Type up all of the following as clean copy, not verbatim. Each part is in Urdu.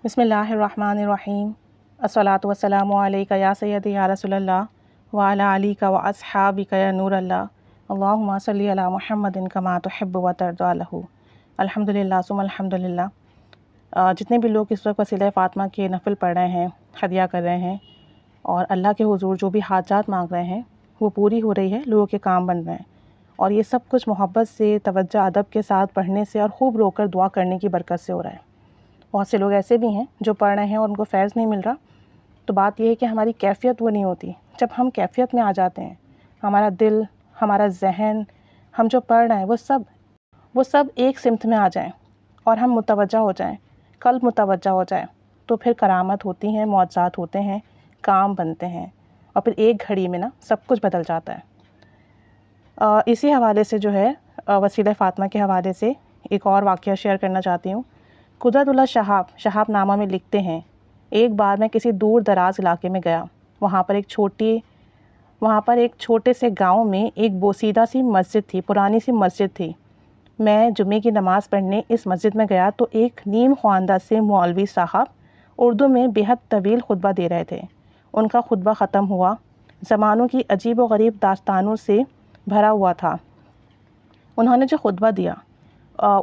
بسم اللہ الرحمن الرحیم الصلاۃ والسلام علیک یا سیدی یا رسول اللہ وعلی علیک و اصحابک یا نور اللہ اللہم صلی علی محمد کما تحب و ترضی لہ۔ الحمدللہ ثم الحمدللہ۔ جتنے بھی لوگ اس وقت وسیلہ فاطمہ کے نفل پڑھ رہے ہیں، ہدیہ کر رہے ہیں اور اللہ کے حضور جو بھی حاجات مانگ رہے ہیں وہ پوری ہو رہی ہے، لوگوں کے کام بن رہے ہیں، اور یہ سب کچھ محبت سے، توجہ ادب کے ساتھ پڑھنے سے اور خوب رو کر دعا کرنے کی برکت سے ہو رہا ہے۔ بہت سے لوگ ایسے بھی ہیں جو پڑھ رہے ہیں اور ان کو فیض نہیں مل رہا، تو بات یہ ہے کہ ہماری کیفیت وہ نہیں ہوتی۔ جب ہم کیفیت میں آ جاتے ہیں، ہمارا دل، ہمارا ذہن، ہم جو پڑھ رہے ہیں وہ سب ایک سمت میں آ جائیں اور ہم متوجہ ہو جائیں، قلب متوجہ ہو جائے، تو پھر کرامت ہوتی ہیں، معجزات ہوتے ہیں، کام بنتے ہیں، اور پھر ایک گھڑی میں سب کچھ بدل جاتا ہے۔ اسی حوالے سے جو ہے وسیلہ فاطمہ کے حوالے سے ایک اور واقعہ شیئر کرنا چاہتی ہوں۔ قدرت اللہ شہاب نامہ میں لکھتے ہیں، ایک بار میں کسی دور دراز علاقے میں گیا، وہاں پر ایک چھوٹے سے گاؤں میں ایک بوسیدہ سی مسجد تھی، پرانی سی مسجد تھی۔ میں جمعے کی نماز پڑھنے اس مسجد میں گیا تو ایک نیم خواندہ سے مولوی صاحب اردو میں بے حد طویل خطبہ دے رہے تھے۔ ان کا خطبہ ختم ہوا، زمانوں کی عجیب و غریب داستانوں سے بھرا ہوا تھا۔ انہوں نے جو خطبہ دیا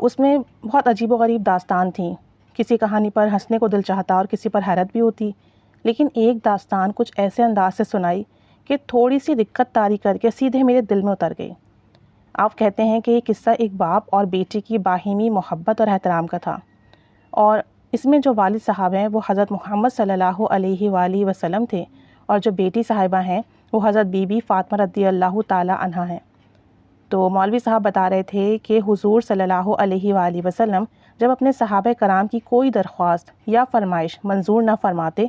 اس میں بہت عجیب و غریب داستان تھیں، کسی کہانی پر ہنسنے کو دل چاہتا اور کسی پر حیرت بھی ہوتی، لیکن ایک داستان کچھ ایسے انداز سے سنائی کہ تھوڑی سی دقت طاری کر کے سیدھے میرے دل میں اتر گئی۔ آپ کہتے ہیں کہ یہ قصہ ایک باپ اور بیٹی کی باہمی محبت اور احترام کا تھا، اور اس میں جو والد صاحب ہیں وہ حضرت محمد صلی اللہ علیہ وآلہ وسلم تھے، اور جو بیٹی صاحبہ ہیں وہ حضرت بی بی فاطمہ رضی اللہ تعالی عنہا ہیں۔ تو مولوی صاحب بتا رہے تھے کہ حضور صلی اللہ علیہ وآلہ وسلم جب اپنے صحابہ کرام کی کوئی درخواست یا فرمائش منظور نہ فرماتے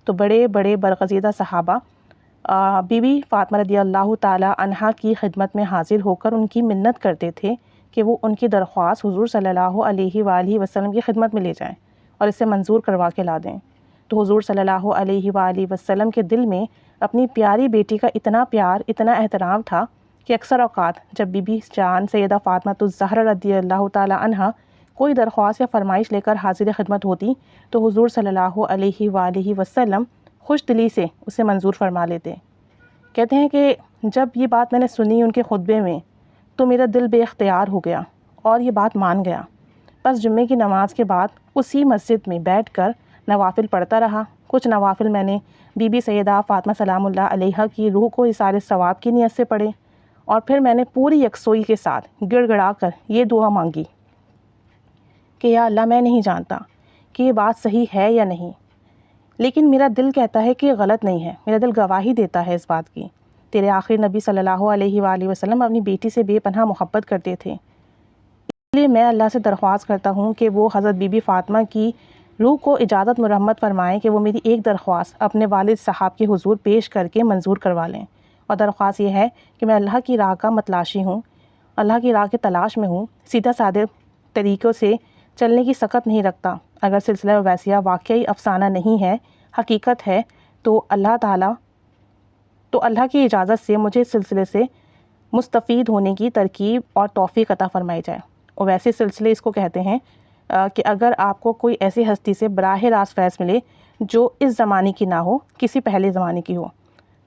تو بڑے بڑے برگزیدہ صحابہ بی بی فاطمہ رضی اللہ تعالی عنہا کی خدمت میں حاضر ہو کر ان کی منت کرتے تھے کہ وہ ان کی درخواست حضور صلی اللہ علیہ وآلہ وسلم کی خدمت میں لے جائیں اور اسے منظور کروا کے لا دیں۔ تو حضور صلی اللہ علیہ وآلہ وسلم کے دل میں اپنی پیاری بیٹی کا اتنا پیار، اتنا احترام تھا کہ اکثر اوقات جب بی بی جان سیدہ فاطمہ الزہرا رضی اللہ تعالی عنہا کوئی درخواست یا فرمائش لے کر حاضر خدمت ہوتی تو حضور صلی اللہ علیہ وآلہ وسلم خوش دلی سے اسے منظور فرما لیتے۔ کہتے ہیں کہ جب یہ بات میں نے سنی ان کے خطبے میں تو میرا دل بے اختیار ہو گیا اور یہ بات مان گیا۔ بس جمعے کی نماز کے بعد اسی مسجد میں بیٹھ کر نوافل پڑھتا رہا۔ کچھ نوافل میں نے بی بی سیدہ فاطمہ سلام اللہ علیہا کی روح کو اثار ثواب کی نیت سے پڑھے، اور پھر میں نے پوری یکسوئی کے ساتھ گڑ گڑا کر یہ دعا مانگی کہ یا اللہ، میں نہیں جانتا کہ یہ بات صحیح ہے یا نہیں، لیکن میرا دل کہتا ہے کہ یہ غلط نہیں ہے، میرا دل گواہی دیتا ہے اس بات کی۔ تیرے آخری نبی صلی اللہ علیہ وآلہ وسلم اپنی بیٹی سے بے پناہ محبت کرتے تھے، اس لیے میں اللہ سے درخواست کرتا ہوں کہ وہ حضرت بی بی فاطمہ کی روح کو اجازت مرحمت فرمائیں کہ وہ میری ایک درخواست اپنے والد صاحب کے حضور پیش کر کے منظور کروا لیں، اور درخواست یہ ہے کہ میں اللہ کی راہ کا متلاشی ہوں، اللہ کی راہ کے تلاش میں ہوں، سیدھا سادے طریقوں سے چلنے کی سخت نہیں رکھتا۔ اگر سلسلہ ویسیہ واقعی افسانہ نہیں ہے، حقیقت ہے، تو اللہ کی اجازت سے مجھے اس سلسلے سے مستفید ہونے کی ترکیب اور توفیق عطا فرمائی جائے۔ اور ویسے سلسلے اس کو کہتے ہیں کہ اگر آپ کو کوئی ایسی ہستی سے براہ راست فیض ملے جو اس زمانے کی نہ ہو، کسی پہلے زمانے کی ہو،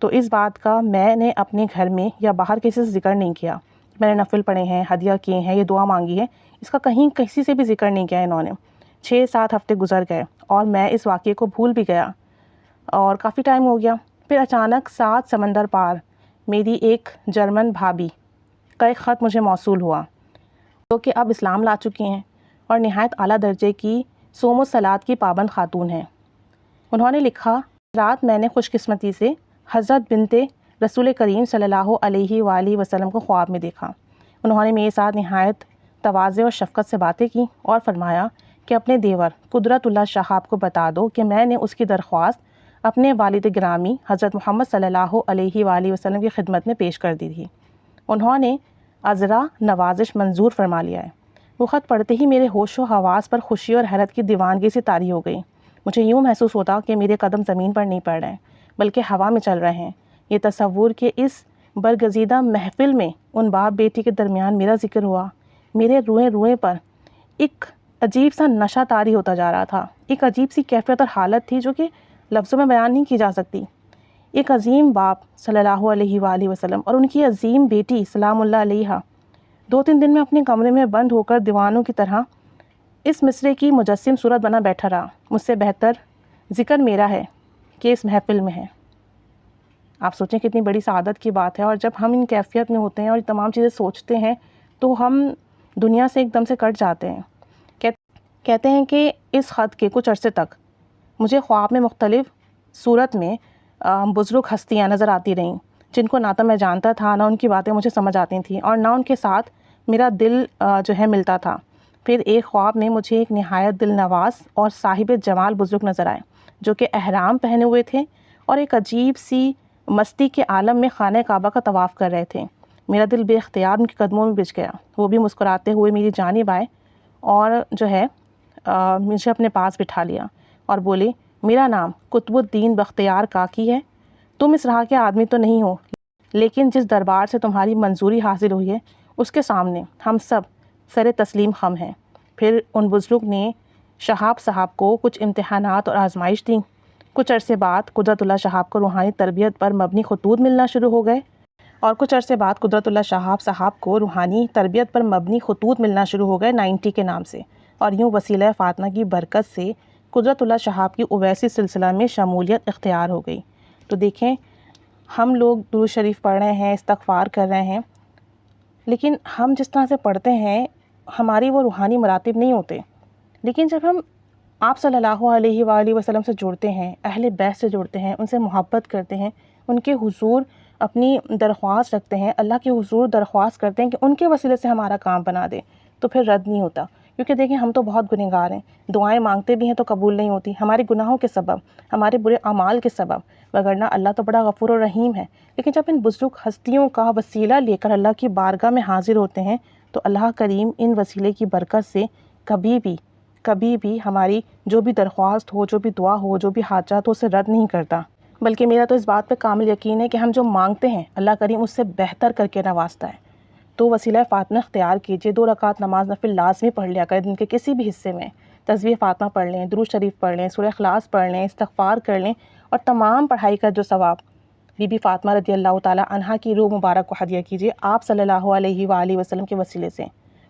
تو اس بات کا میں نے اپنے گھر میں یا باہر کسی سے ذکر نہیں کیا۔ میں نے نفل پڑھے ہیں، ہدیہ کیے ہیں، یہ دعا مانگی ہے، اس کا کہیں کسی سے بھی ذکر نہیں کیا انہوں نے۔ 6-7 ہفتے گزر گئے اور میں اس واقعے کو بھول بھی گیا اور کافی ٹائم ہو گیا۔ پھر اچانک 7 سمندر پار میری ایک جرمن بھابھی کا ایک خط مجھے موصول ہوا، جو کہ اب اسلام لا چکی ہیں اور نہایت اعلیٰ درجے کی صوم و صلات کی پابند خاتون ہیں۔ انہوں نے لکھا، رات میں نے خوش قسمتی سے حضرت بنت رسول کریم صلی اللہ علیہ وآلہ وسلم کو خواب میں دیکھا۔ انہوں نے میرے ساتھ نہایت تواضع اور شفقت سے باتیں کی اور فرمایا کہ اپنے دیور قدرت اللہ شہاب کو بتا دو کہ میں نے اس کی درخواست اپنے والد گرامی حضرت محمد صلی اللہ علیہ وآلہ وسلم کی خدمت میں پیش کر دی تھی۔ انہوں نے عذرا نوازش منظور فرما لیا ہے۔ وہ خط پڑھتے ہی میرے ہوش و حواس پر خوشی اور حیرت کی دیوانگی سے طاری ہو گئی۔ مجھے یوں محسوس ہوتا کہ میرے قدم زمین پر نہیں پڑ رہے ہیں بلکہ ہوا میں چل رہے ہیں۔ یہ تصور کہ اس برگزیدہ محفل میں ان باپ بیٹی کے درمیان میرا ذکر ہوا، میرے روئیں روئیں پر ایک عجیب سا نشہ طاری ہوتا جا رہا تھا، ایک عجیب سی کیفیت اور حالت تھی جو کہ لفظوں میں بیان نہیں کی جا سکتی۔ ایک عظیم باپ صلی اللہ علیہ وآلہ وسلم اور ان کی عظیم بیٹی سلام اللہ علیہا 2-3 دن میں اپنے کمرے میں بند ہو کر دیوانوں کی طرح اس مصرے کی مجسم صورت بنا بیٹھا رہا۔ مجھ سے بہتر ذکر میرا ہے کہ اس محفل میں ہے۔ آپ سوچیں کتنی بڑی سعادت کی بات ہے، اور جب ہم ان کیفیت میں ہوتے ہیں اور یہ تمام چیزیں سوچتے ہیں تو ہم دنیا سے ایک دم سے کٹ جاتے ہیں۔ کہتے ہیں کہ اس خط کے کچھ عرصے تک مجھے خواب میں مختلف صورت میں بزرگ ہستیاں نظر آتی رہیں، جن کو نہ تو میں جانتا تھا، نہ ان کی باتیں مجھے سمجھ آتی تھیں، اور نہ ان کے ساتھ میرا دل جو ہے ملتا تھا۔ پھر ایک خواب میں مجھے ایک نہایت دل نواز اور صاحب جمال بزرگ نظر آئے، جو کہ احرام پہنے ہوئے تھے اور ایک عجیب سی مستی کے عالم میں خانہ کعبہ کا طواف کر رہے تھے۔ میرا دل بے اختیار ان کے قدموں میں بچھ گیا۔ وہ بھی مسکراتے ہوئے میری جانب آئے اور جو ہے مجھے اپنے پاس بٹھا لیا اور بولے، میرا نام قطب الدین بختیار کاکی ہے۔ تم اس راہ کے آدمی تو نہیں ہو، لیکن جس دربار سے تمہاری منظوری حاصل ہوئی ہے اس کے سامنے ہم سب سر تسلیم خم ہیں۔ پھر ان بزرگ نے شہاب صاحب کو کچھ امتحانات اور آزمائش دیں۔ کچھ عرصے بعد قدرت اللہ شہاب کو روحانی تربیت پر مبنی خطوط ملنا شروع ہو گئے، اور کچھ عرصے بعد قدرت اللہ شہاب صاحب کو روحانی تربیت پر مبنی خطوط ملنا شروع ہو گئے 90 کے نام سے، اور یوں وسیلہ فاطمہ کی برکت سے قدرت اللہ شہاب کی اویسی سلسلہ میں شمولیت اختیار ہو گئی۔ تو دیکھیں، ہم لوگ درود شریف پڑھ رہے ہیں، استغفار کر رہے ہیں، لیکن ہم جس طرح سے پڑھتے ہیں ہماری وہ روحانی مراتب نہیں ہوتے۔ لیکن جب ہم آپ صلی اللہ علیہ وآلہ وسلم سے جڑتے ہیں، اہل بیت سے جڑتے ہیں، ان سے محبت کرتے ہیں، ان کے حضور اپنی درخواست رکھتے ہیں، اللہ کے حضور درخواست کرتے ہیں کہ ان کے وسیلے سے ہمارا کام بنا دے، تو پھر رد نہیں ہوتا۔ کیونکہ دیکھیں، ہم تو بہت گنہگار ہیں، دعائیں مانگتے بھی ہیں تو قبول نہیں ہوتی، ہمارے گناہوں کے سبب، ہمارے برے اعمال کے سبب، وگرنہ اللہ تو بڑا غفور و رحیم ہے۔ لیکن جب ان بزرگ ہستیوں کا وسیلہ لے کر اللہ کی بارگاہ میں حاضر ہوتے ہیں تو اللہ کریم ان وسیلے کی برکت سے کبھی بھی ہماری جو بھی درخواست ہو، جو بھی دعا ہو، جو بھی حاجات ہو، اسے رد نہیں کرتا۔ بلکہ میرا تو اس بات پہ کامل یقین ہے کہ ہم جو مانگتے ہیں اللہ کریم اس سے بہتر کر کے نوازتا ہے۔ تو وسیلہ فاطمہ اختیار کیجئے، 2 رکعت نماز نفل لازمی پڑھ لیا کریں، دن کے کسی بھی حصے میں تسبیح فاطمہ پڑھ لیں، درود شریف پڑھ لیں، سورہ اخلاص پڑھ لیں، استغفار کر لیں، اور تمام پڑھائی کا جو ثواب بی بی فاطمہ رضی اللہ تعالی عنہا کی روح مبارک کو ہدیہ کیجئے آپ صلی اللہ علیہ وآلہ وسلم کے وسیلے سے،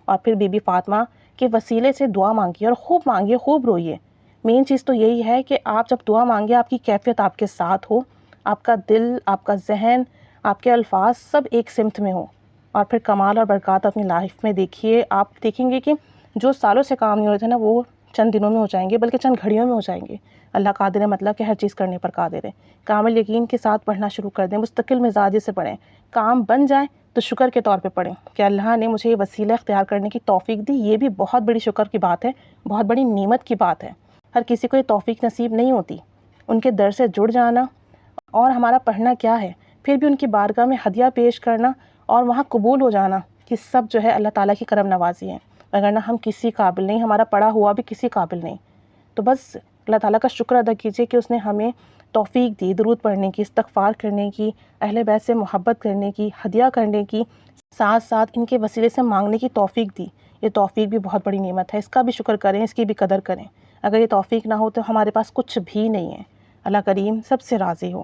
اور پھر بی بی فاطمہ کے وسیلے سے دعا مانگیے، اور خوب مانگیے، خوب روئیے۔ مین چیز تو یہی ہے کہ آپ جب دعا مانگے آپ کی کیفیت آپ کے ساتھ ہو، آپ کا دل، آپ کا ذہن، آپ کے الفاظ سب ایک سمت میں ہو، اور پھر کمال اور برکات اپنی لائف میں دیکھیے۔ آپ دیکھیں گے کہ جو سالوں سے کام نہیں ہو رہے تھے نا، وہ چند دنوں میں ہو جائیں گے، بلکہ چند گھڑیوں میں ہو جائیں گے۔ اللہ قادر ہے، مطلب کہ ہر چیز کرنے پر قادر ہے۔ کامل یقین کے ساتھ پڑھنا شروع کر دیں، مستقل مزاجی سے پڑھیں، کام بن جائے تو شکر کے طور پہ پڑھیں کہ اللہ نے مجھے یہ وسیلہ اختیار کرنے کی توفیق دی۔ یہ بھی بہت بڑی شکر کی بات ہے، بہت بڑی نعمت کی بات ہے۔ ہر کسی کو یہ توفیق نصیب نہیں ہوتی۔ ان کے در سے جڑ جانا، اور ہمارا پڑھنا کیا ہے، پھر بھی ان کی بارگاہ میں ہدیہ پیش کرنا اور وہاں قبول ہو جانا، کہ سب جو ہے اللہ تعالیٰ کی کرم نوازی ہے، وگرنہ ہم کسی قابل نہیں، ہمارا پڑھا ہوا بھی کسی قابل نہیں۔ تو بس اللہ تعالیٰ کا شکر ادا کیجئے کہ اس نے ہمیں توفیق دی درود پڑھنے کی، استغفار کرنے کی، اہل بیت سے محبت کرنے کی، ہدیہ کرنے کی، ساتھ ساتھ ان کے وسیلے سے مانگنے کی توفیق دی۔ یہ توفیق بھی بہت بڑی نعمت ہے، اس کا بھی شکر کریں، اس کی بھی قدر کریں۔ اگر یہ توفیق نہ ہو تو ہمارے پاس کچھ بھی نہیں ہے۔ اللہ کریم سب سے راضی ہو۔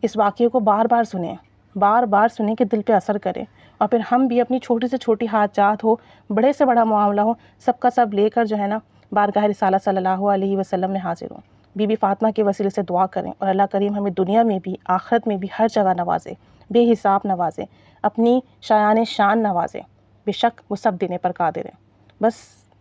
اس واقعے کو بار بار سنیں کہ دل پہ اثر کرے، اور پھر ہم بھی اپنی چھوٹی سے چھوٹی حاجات ہو، بڑے سے بڑا معاملہ ہو، سب کا سب لے کر جو ہے نا بارگاہ رسالہ صلی اللہ علیہ وسلم میں حاضر ہوں، بی بی فاطمہ کے وسیلے سے دعا کریں، اور اللہ کریم ہمیں دنیا میں بھی آخرت میں بھی ہر جگہ نوازے، بے حساب نوازے، اپنی شایان شان نوازے۔ بے شک وہ سب دینے پر قادر ہے۔ بس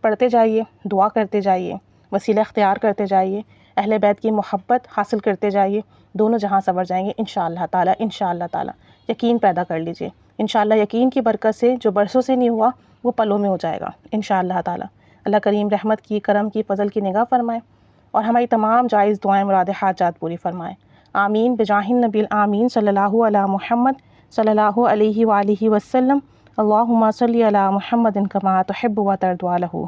پڑھتے جائیے، دعا کرتے جائیے، وسیلہ اختیار کرتے جائیے، اہل بیت کی محبت حاصل کرتے جائیے، دونوں جہاں سنور جائیں گے انشاءاللہ تعالیٰ۔ انشاءاللہ تعالیٰ یقین پیدا کر لیجئے، انشاءاللہ یقین کی برکت سے جو برسوں سے نہیں ہوا وہ پلوں میں ہو جائے گا انشاءاللہ تعالیٰ۔ اللہ کریم رحمت کی، کرم کی، فضل کی نگاہ فرمائے، اور ہماری تمام جائز دعائیں، مراد، حاجات پوری فرمائے۔ آمین بجاہ النبی الآمین صلی اللہ علی محمد صلی اللہ علیہ وآلہ وسلم۔ اللہم صلی علی محمد کما تحب و ترضی عنہ۔